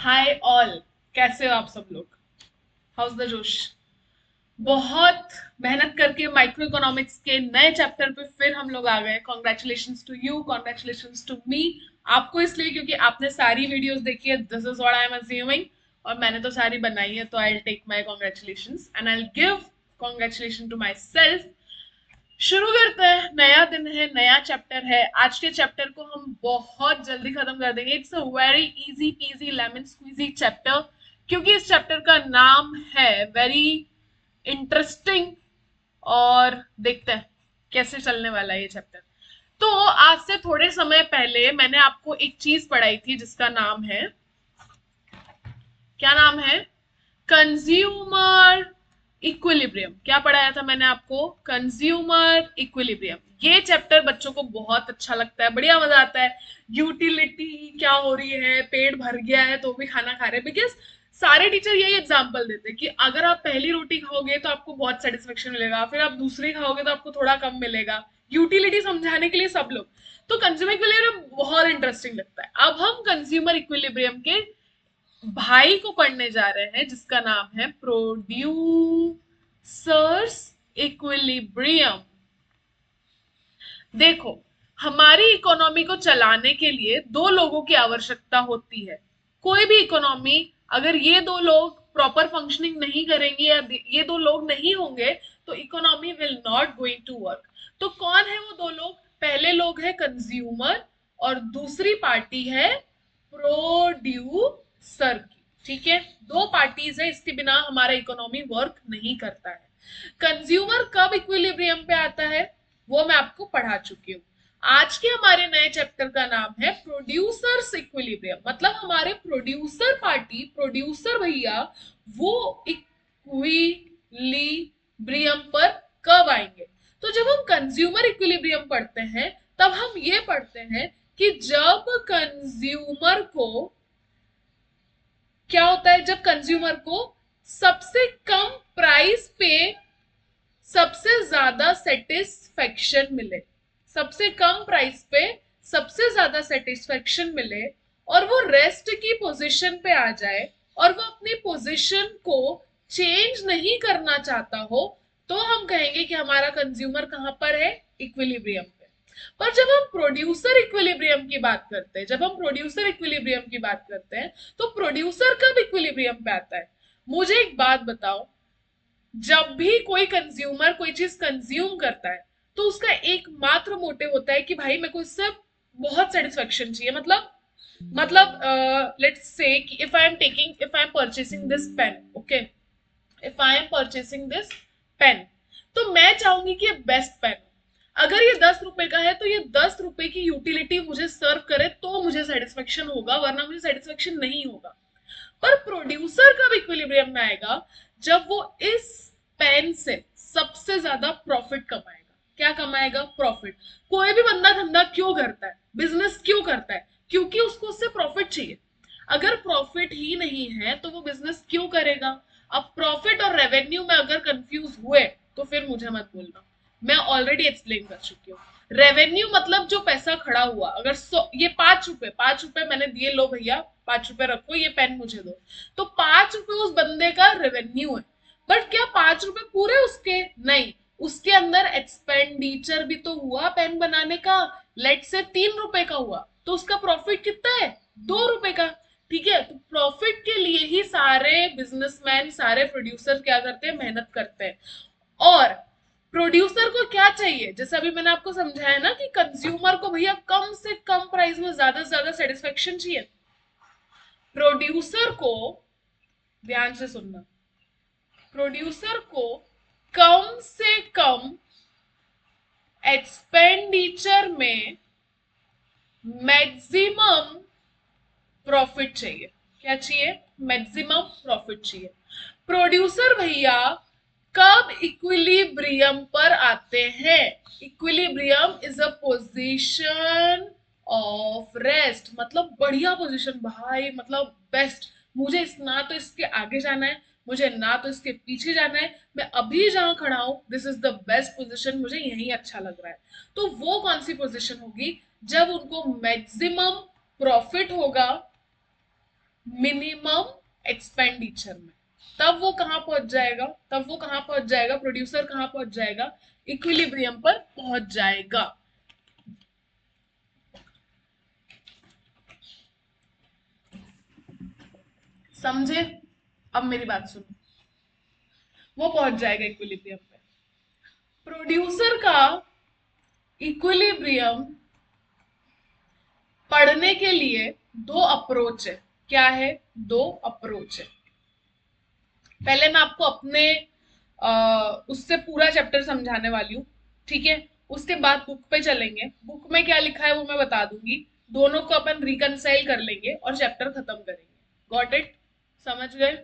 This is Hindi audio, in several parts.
हाय ऑल, कैसे हो आप सब लोग? हाउस द जोश? बहुत मेहनत करके माइक्रो इकोनॉमिक्स के नए चैप्टर पे फिर हम लोग आ गए। Congratulations to you, congratulations to me. आपको इसलिए क्योंकि आपने सारी वीडियोस देखी है, this is what I am assuming, और मैंने तो सारी बनाई है, तो I will take my congratulations and I will give congratulation to myself. शुरू करते हैं, नया दिन है, नया चैप्टर है। आज के चैप्टर को हम बहुत जल्दी खत्म कर देंगे। It's a very easy peasy lemon squeezy chapter, क्योंकि इस चैप्टर का नाम है वेरी इंटरेस्टिंग। और देखते हैं कैसे चलने वाला है ये चैप्टर। तो आज से थोड़े समय पहले मैंने आपको एक चीज पढ़ाई थी जिसका नाम है, क्या नाम है? Consumer equilibrium. क्या पढ़ाया था मैंने आपको? Consumer equilibrium. ये चैप्टर बच्चों को बहुत अच्छा लगता है, बढ़िया मजा आता है। यूटिलिटी क्या हो रही है, पेट भर गया है तो भी खाना खा रहे हैं, बिकॉज सारे टीचर यही एग्जाम्पल देते हैं कि अगर आप पहली रोटी खाओगे तो आपको बहुत सेटिस्फेक्शन मिलेगा, फिर आप दूसरी खाओगे तो आपको थोड़ा कम मिलेगा। यूटिलिटी समझाने के लिए सब लोग। तो कंज्यूमर इक्विलिब्रियम बहुत इंटरेस्टिंग लगता है। अब हम कंज्यूमर इक्विलिब्रियम के भाई को पढ़ने जा रहे हैं जिसका नाम है प्रोड्यूसर्स इक्विलिब्रियम। देखो, हमारी इकोनॉमी को चलाने के लिए दो लोगों की आवश्यकता होती है। कोई भी इकोनॉमी, अगर ये दो लोग प्रॉपर फंक्शनिंग नहीं करेंगे या ये दो लोग नहीं होंगे तो economy will not going to work. तो कौन है वो दो लोग? पहले लोग है कंज्यूमर और दूसरी पार्टी है प्रोड्यूसर की। ठीक है, दो पार्टीज है, इसके बिना हमारा इकोनॉमी वर्क नहीं करता है। कंज्यूमर कब इक्विलिब्रियम पे आता है वो मैं आपको पढ़ा चुकी हूँ। आज के हमारे नए चैप्टर का नाम है प्रोड्यूसर्स इक्विलिब्रियम। मतलब हमारे प्रोड्यूसर पार्टी, प्रोड्यूसर भैया, वो इक्विलिब्रियम पर कब आएंगे? तो जब हम कंज्यूमर इक्विलिब्रियम पढ़ते हैं तब हम ये पढ़ते हैं कि जब कंज्यूमर को क्या होता है, जब कंज्यूमर को सबसे कम प्राइस पे सबसे ज्यादा सेटिस्फेक्शन मिले, सबसे कम प्राइस पे सबसे ज्यादा सेटिस्फेक्शन मिले, और वो रेस्ट की पोजीशन पे आ जाए और वो अपनी पोजीशन को चेंज नहीं करना चाहता हो, तो हम कहेंगे कि हमारा कंज्यूमर कहां पर है? इक्विलिब्रियम पे। पर जब हम प्रोड्यूसर इक्विलिब्रियम की बात करते हैं, जब हम प्रोड्यूसर इक्विलिब्रियम की बात करते हैं तो प्रोड्यूसर कब इक्विलिब्रियम पे आता है? मुझे एक बात बताओ, जब भी कोई कंज्यूमर कोई चीज कंज्यूम करता है तो उसका एकमात्र मोटिव होता है कि भाई मेरे को इससे बहुत सेटिस्फेक्शन चाहिए। मतलब लेट्स से कि if I am purchasing this pen, okay, if I am purchasing this pen, तो मैं चाहूंगी कि ये बेस्ट पेन। अगर ये 10 रुपए का है तो ये 10 रुपए की यूटिलिटी मुझे सर्व करे तो मुझे सेटिस्फेक्शन होगा, वरना मुझे सेटिस्फेक्शन नहीं होगा। पर प्रोड्यूसर कब इक्विलिब्रियम में आएगा? जब वो इस पेन से सबसे ज्यादा प्रॉफिट कमाएगा। क्या कमाएगा? प्रॉफिट। कोई भी बंदा धंधा क्यों करता है, बिजनेस क्यों करता है? क्योंकि उसको उससे प्रॉफिट चाहिए। अगर प्रॉफिट ही नहीं है तो वो बिजनेस क्यों करेगा? अब प्रॉफिट और रेवेन्यू में अगर कंफ्यूज हुए तो फिर मुझे मत बोलना, मैं ऑलरेडी एक्सप्लेन कर चुकी हूँ। रेवेन्यू मतलब जो पैसा खड़ा हुआ, अगर ये 5 रुपए, 5 रुपए मैंने दिए, लो भैया 5 रुपए रखो, ये पेन मुझे दो, तो 5 रुपए उस बंदे का रेवेन्यू है। बट क्या 5 रुपए पूरे उसके? नहीं, उसके अंदर एक्सपेंडिचर भी तो हुआ पेन बनाने का। लेट से 3 रुपए का हुआ तो उसका प्रॉफिट कितना है? 2 रुपए का। ठीक है, तो प्रॉफिट के लिए ही सारे बिजनेसमैन, सारे प्रोड्यूसर क्या करते हैं? मेहनत करते हैं। और प्रोड्यूसर को क्या चाहिए? जैसे अभी मैंने आपको समझाया ना कि कंज्यूमर को भैया कम से कम प्राइस में ज्यादा से ज्यादा सेटिस्फेक्शन चाहिए। प्रोड्यूसर को, ध्यान से सुनना, प्रोड्यूसर को कम से कम एक्सपेंडिचर में मैक्सिमम प्रॉफिट चाहिए। क्या चाहिए? मैक्सिमम प्रॉफिट चाहिए। प्रोड्यूसर भैया कब इक्विलिब्रियम पर आते हैं? Equilibrium is a position of rest, मतलब बढ़िया पोजीशन भाई, मतलब बेस्ट। मुझे ना तो इसके आगे जाना है, मुझे ना तो इसके पीछे जाना है, मैं अभी जहां खड़ा हूं this is the best position, मुझे यही अच्छा लग रहा है। तो वो कौन सी पोजीशन होगी? जब उनको मैक्सिमम प्रॉफिट होगा, मिनिमम एक्सपेंडिचर में, तब वो कहां पहुंच जाएगा, प्रोड्यूसर कहां पहुंच जाएगा, इक्विलिब्रियम पर पहुंच जाएगा। समझे? अब मेरी बात सुनो, वो पहुंच जाएगा इक्विलिब्रियम पे। प्रोड्यूसर का इक्विलिब्रियम पढ़ने के लिए दो अप्रोच है। क्या है? दो अप्रोच है। पहले मैं आपको अपने उससे पूरा चैप्टर समझाने वाली हूँ, ठीक है? उसके बाद बुक पे चलेंगे, बुक में क्या लिखा है वो मैं बता दूंगी, दोनों को अपन रिकंसाइल कर लेंगे और चैप्टर खत्म करेंगे। Got it? समझ गए?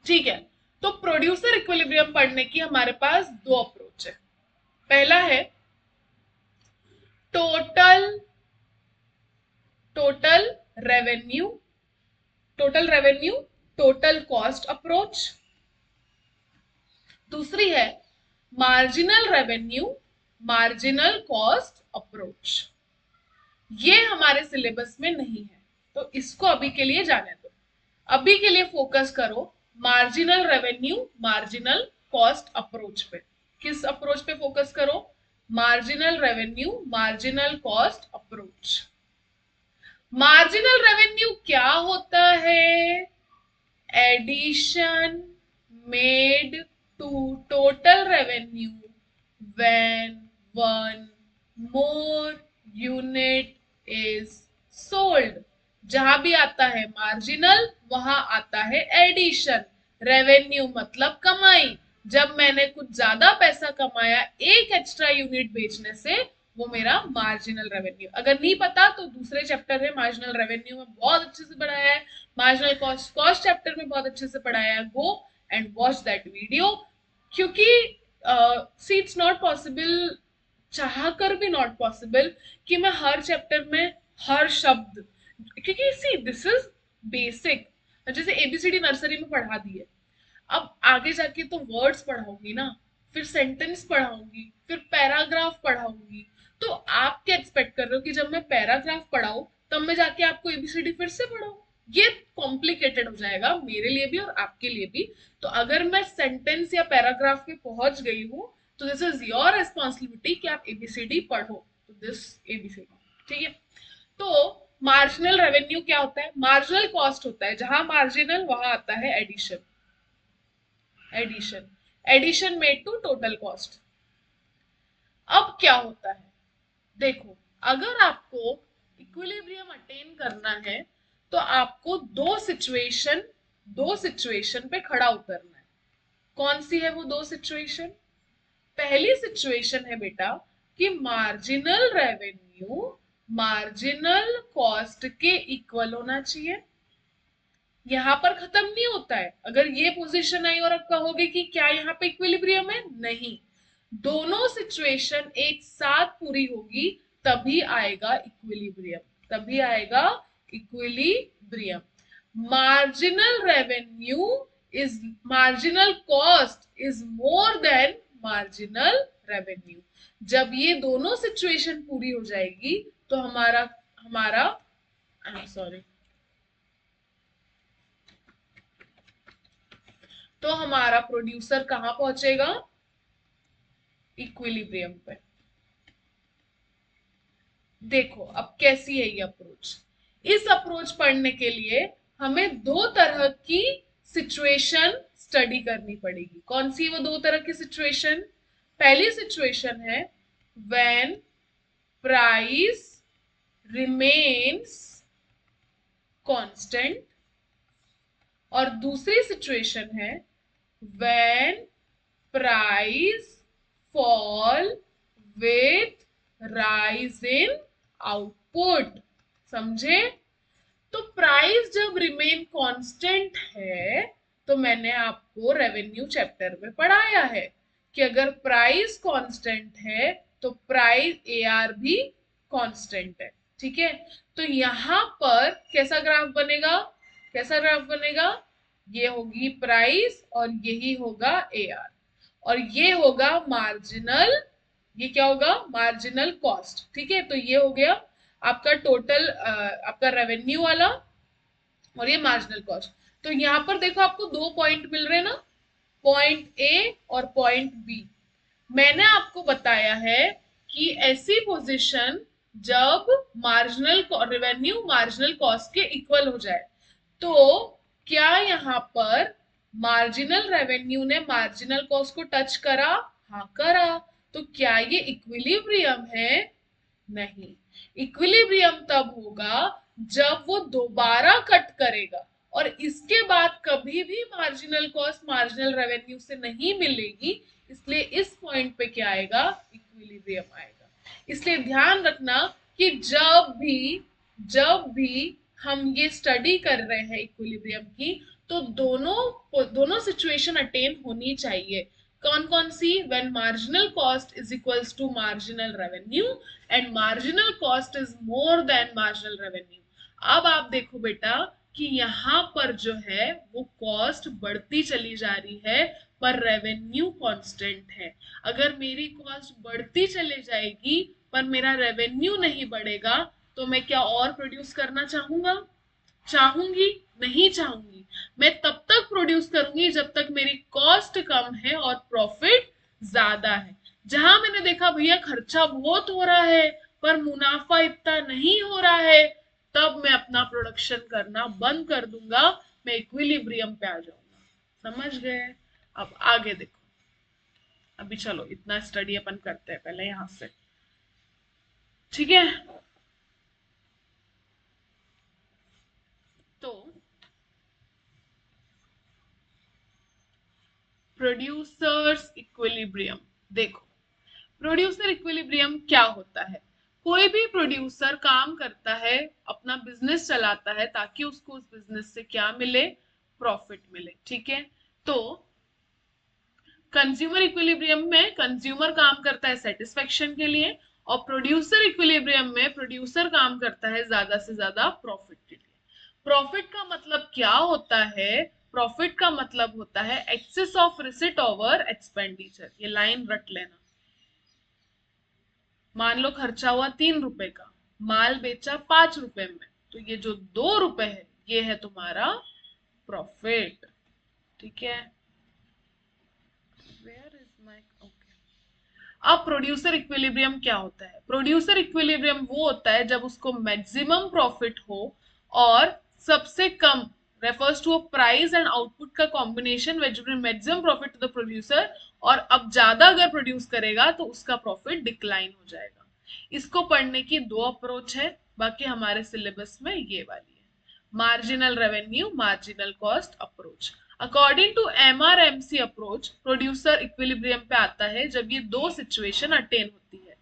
ठीक है। तो प्रोड्यूसर इक्विलिब्रियम पढ़ने की हमारे पास दो अप्रोच है। पहला है total total revenue total cost approach. दूसरी है मार्जिनल कॉस्ट अप्रोच। ये हमारे सिलेबस में नहीं है, तो इसको अभी के लिए जाने दो। अभी के लिए फोकस करो मार्जिनल कॉस्ट अप्रोच पे। किस अप्रोच पे फोकस करो? Marginal cost approach. Marginal revenue क्या होता है? Addition made to total revenue when one more unit is sold। जहां भी आता है मार्जिनल वहां आता है एडिशन। रेवेन्यू मतलब कमाई। जब मैंने कुछ ज्यादा पैसा कमाया एक एक्स्ट्रा यूनिट बेचने से, वो मेरा मार्जिनल रेवेन्यू। अगर नहीं पता तो दूसरे चैप्टर है मार्जिनल रेवेन्यू में बहुत अच्छे से पढ़ाया है, मार्जिनल कॉस्ट चैप्टर में बहुत अच्छे से पढ़ाया है। Go and watch that video. क्योंकि सी इट्स नॉट पॉसिबल, चाह कर भी नॉट पॉसिबल कि मैं हर चैप्टर में हर शब्द, क्योंकि सी दिस इज बेसिक। जैसे एबीसीडी नर्सरी में पढ़ा दिए, अब आगे जाके तो वर्ड्स पढ़ाऊंगी ना, फिर सेंटेंस पढ़ाऊंगी, फिर पैराग्राफ पढ़ाऊंगी। तो आप क्या एक्सपेक्ट कर रहे हो कि जब मैं पैराग्राफ पढ़ाऊं तब मैं जाके आपको एबीसीडी फिर से पढ़ाऊं? ये कॉम्प्लिकेटेड हो जाएगा मेरे लिए भी और आपके लिए भी। तो अगर मैं सेंटेंस या पैराग्राफ पे पहुंच गई हूं तो दिस इज योर रिस्पॉन्सिबिलिटी कि आप एबीसीडी पढ़ो। तो दिस एबीसीडी, ठीक है? तो मार्जिनल रेवेन्यू क्या होता है? मार्जिनल कॉस्ट होता है, जहां मार्जिनल वहां आता है addition. Addition made to total cost. अब क्या होता है? देखो, अगर आपको इक्विलिब्रियम अटेन करना है तो आपको दो सिचुएशन पे खड़ा उतरना है। कौन सी है वो दो सिचुएशन? पहली सिचुएशन है बेटा कि मार्जिनल रेवेन्यू मार्जिनल कॉस्ट के इक्वल होना चाहिए। यहां पर खत्म नहीं होता है। अगर ये पोजीशन आई और आप कहोगे कि क्या यहाँ पे इक्विलिब्रियम है, नहीं, दोनों सिचुएशन एक साथ पूरी होगी तभी आएगा equilibrium, marginal revenue is marginal cost is more than marginal revenue. जब ये दोनों सिचुएशन पूरी हो जाएगी तो हमारा हमारा आई एम सॉरी, तो हमारा प्रोड्यूसर कहां पहुंचेगा? इक्विलिब्रियम पे। देखो अब कैसी है ये अप्रोच। इस अप्रोच पढ़ने के लिए हमें दो तरह की सिचुएशन स्टडी करनी पड़ेगी। कौन सी वो दो तरह की सिचुएशन? पहली सिचुएशन है व्हेन प्राइस रिमेन्स कांस्टेंट, और दूसरी सिचुएशन है when price fall with rise in output। समझे? तो प्राइस जब रिमेन कांस्टेंट है तो मैंने आपको रेवेन्यू चैप्टर में पढ़ाया है कि अगर प्राइस कांस्टेंट है तो प्राइस एआर भी कांस्टेंट है, ठीक है? तो यहां पर कैसा ग्राफ बनेगा? ये होगी प्राइस और यही होगा एआर, और ये होगा मार्जिनल, ये क्या होगा? मार्जिनल कॉस्ट, ठीक है? तो ये हो गया आपका टोटल आपका रेवेन्यू वाला और ये मार्जिनल कॉस्ट। तो यहाँ पर देखो आपको दो पॉइंट मिल रहे हैं ना, पॉइंट ए और पॉइंट बी। मैंने आपको बताया है कि ऐसी पोजीशन जब मार्जिनल रेवेन्यू मार्जिनल कॉस्ट के इक्वल हो जाए, तो क्या यहाँ पर मार्जिनल रेवेन्यू ने मार्जिनल कॉस्ट को टच करा? हाँ करा। तो क्या ये इक्विलिब्रियम है? नहीं। इक्विलिब्रियम तब होगा जब वो दोबारा कट करेगा और इसके बाद कभी भी मार्जिनल कॉस्ट मार्जिनल रेवेन्यू से नहीं मिलेगी, इसलिए इस पॉइंट पे क्या आएगा? इक्विलिब्रियम आएगा। इसलिए ध्यान रखना कि जब भी हम ये स्टडी कर रहे हैं इक्विलिब्रियम की, तो दोनों सिचुएशन अटेन होनी चाहिए। कौन कौन सी? When marginal cost is equals to marginal revenue and marginal cost is more than marginal revenue. अब आप देखो बेटा कि यहाँ पर जो है वो कॉस्ट बढ़ती चली जा रही है पर रेवेन्यू कांस्टेंट है। अगर मेरी कॉस्ट बढ़ती चली जाएगी पर मेरा रेवेन्यू नहीं बढ़ेगा, तो मैं क्या और प्रोड्यूस करना चाहूंगा? चाहूंगी? नहीं चाहूंगी। मैं तब तक प्रोड्यूस करूंगी जब तक मेरी कॉस्ट कम है और प्रॉफिट ज्यादा है। जहां मैंने देखा भैया खर्चा बहुत हो रहा है पर मुनाफा इतना नहीं हो रहा है, तब मैं अपना प्रोडक्शन करना बंद कर दूंगा, मैं इक्विलिब्रियम पे आ जाऊंगा। समझ गए? अब आगे देखो। अभी चलो इतना स्टडी अपन करते हैं पहले यहां से, ठीक है? तो प्रोड्यूसर्स इक्विलिब्रियम देखो, प्रोड्यूसर इक्विलिब्रियम क्या होता है? कोई भी प्रोड्यूसर काम करता है, अपना बिजनेस चलाता है ताकि उसको उस बिजनेस से क्या मिले? प्रॉफिट मिले, ठीक है? तो कंज्यूमर इक्विलिब्रियम में कंज्यूमर काम करता है सेटिस्फेक्शन के लिए, और प्रोड्यूसर इक्विलिब्रियम में प्रोड्यूसर काम करता है ज्यादा से ज्यादा प्रॉफिट के लिए। प्रॉफिट का मतलब क्या होता है? प्रॉफिट का मतलब होता है excess of receipt over expenditure. ये लाइन रट लेना। मान लो खर्चा हुआ 3 रुपए का, माल बेचा 5 रुपए में, तो ये जो 2 रुपए है ये है तुम्हारा प्रॉफिट, ठीक है? Where is my okay. अब प्रोड्यूसर इक्विलिब्रियम क्या होता है? प्रोड्यूसर इक्विलिब्रियम वो होता है जब उसको मैक्सिमम प्रॉफिट हो और सबसे कम, refers to a price and output का combination which will maximum profit to the producer, और अब ज्यादा अगर प्रोड्यूस करेगा तो उसका प्रॉफिट डिक्लाइन हो जाएगा। इसको पढ़ने की दो अप्रोच है, बाकी हमारे सिलेबस में ये वाली है, marginal revenue marginal cost approach. According to MRMC approach, producer equilibrium पे आता है जब ये दो सिचुएशन अटेन होती है।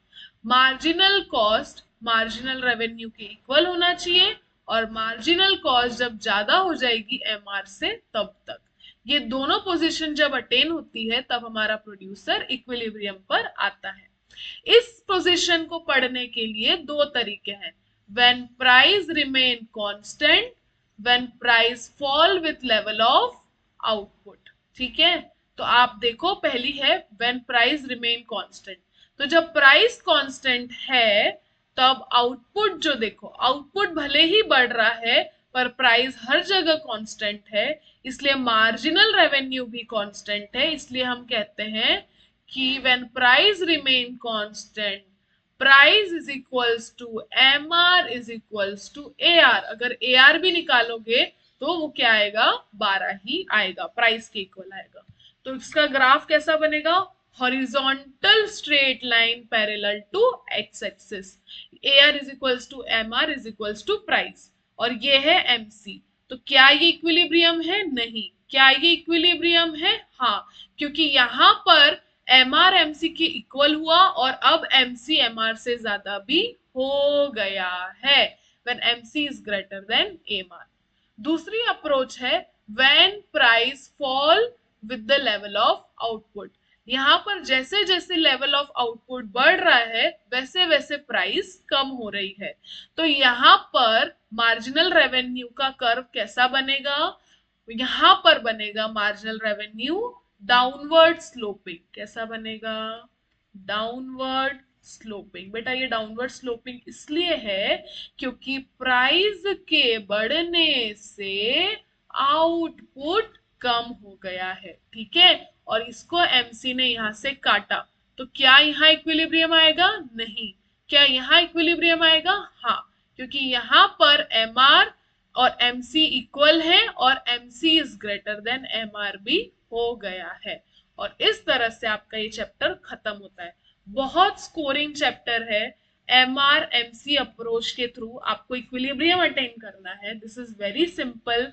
मार्जिनल कॉस्ट मार्जिनल रेवेन्यू के इक्वल होना चाहिए, और मार्जिनल कॉस्ट जब ज्यादा हो जाएगी MR से तब तक। ये दोनों पोजीशन जब अटेन होती है तब हमारा प्रोड्यूसर इक्विलिब्रियम पर आता है। इस पोजीशन को पढ़ने के लिए दो तरीके हैं, when price remain constant, when price fall with level of output, ठीक है? तो आप देखो पहली है व्हेन प्राइस रिमेन कांस्टेंट। तो जब प्राइस कांस्टेंट है तब आउटपुट जो देखो, आउटपुट भले ही बढ़ रहा है पर प्राइस हर जगह कांस्टेंट है, इसलिए मार्जिनल रेवेन्यू भी कांस्टेंट है। इसलिए हम कहते हैं कि when price remain constant, price is equals to MR is equals to AR। अगर AR भी निकालोगे तो वो क्या आएगा? 12 ही आएगा, प्राइस के इक्वल आएगा। तो इसका ग्राफ कैसा बनेगा? Horizontal straight line parallel to X axis. AR is equals to MR is equals to price, और ये है MC। तो क्या ये इक्विलिब्रियम है? नहीं। क्या ये इक्विलिब्रियम है? हाँ, क्योंकि यहाँ पर MR MC के इक्वल हुआ और अब MC MR से ज्यादा भी हो गया है, when MC is greater than MR। दूसरी अप्रोच है when price fall with the level of output। यहाँ पर जैसे जैसे लेवल ऑफ आउटपुट बढ़ रहा है वैसे वैसे प्राइस कम हो रही है। तो यहाँ पर मार्जिनल रेवेन्यू का कर्व कैसा बनेगा? यहाँ पर बनेगा मार्जिनल रेवेन्यू डाउनवर्ड स्लोपिंग। कैसा बनेगा? Downward sloping. बेटा ये डाउनवर्ड स्लोपिंग इसलिए है क्योंकि प्राइस के बढ़ने से आउटपुट कम हो गया है, ठीक है। और इसको एमसी ने यहां से काटा, तो क्या यहाँ इक्विलिब्रियम आएगा? नहीं। क्या यहाँ इक्विलिब्रियम आएगा? हाँ, क्योंकि यहाँ पर एम आर और एमसी इक्वल है और MC is greater than M R भी हो गया है। और इस तरह से आपका ये चैप्टर खत्म होता है। बहुत स्कोरिंग चैप्टर है। M R M C approach के थ्रू आपको इक्विलिब्रियम अटेन करना है। दिस इज वेरी सिंपल,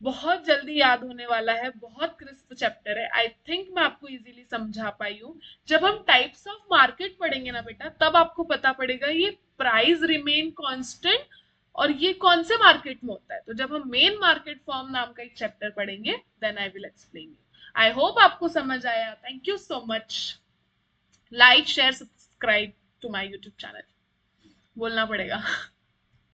बहुत जल्दी याद होने वाला है, बहुत क्रिस्प चैप्टर है। आई थिंक मैं आपको इजीली समझा पाई हूँ। जब हम टाइप्स ऑफ मार्केट पढ़ेंगे ना बेटा, तब आपको पता पड़ेगा ये प्राइस रिमेन कांस्टेंट और ये कौन से मार्केट में होता है। तो जब हम मेन मार्केट फॉर्म नाम का एक चैप्टर पढ़ेंगे, then I will explain you. I hope आपको समझ आया। Thank you so much. Like share subscribe to my YouTube channel, बोलना पड़ेगा।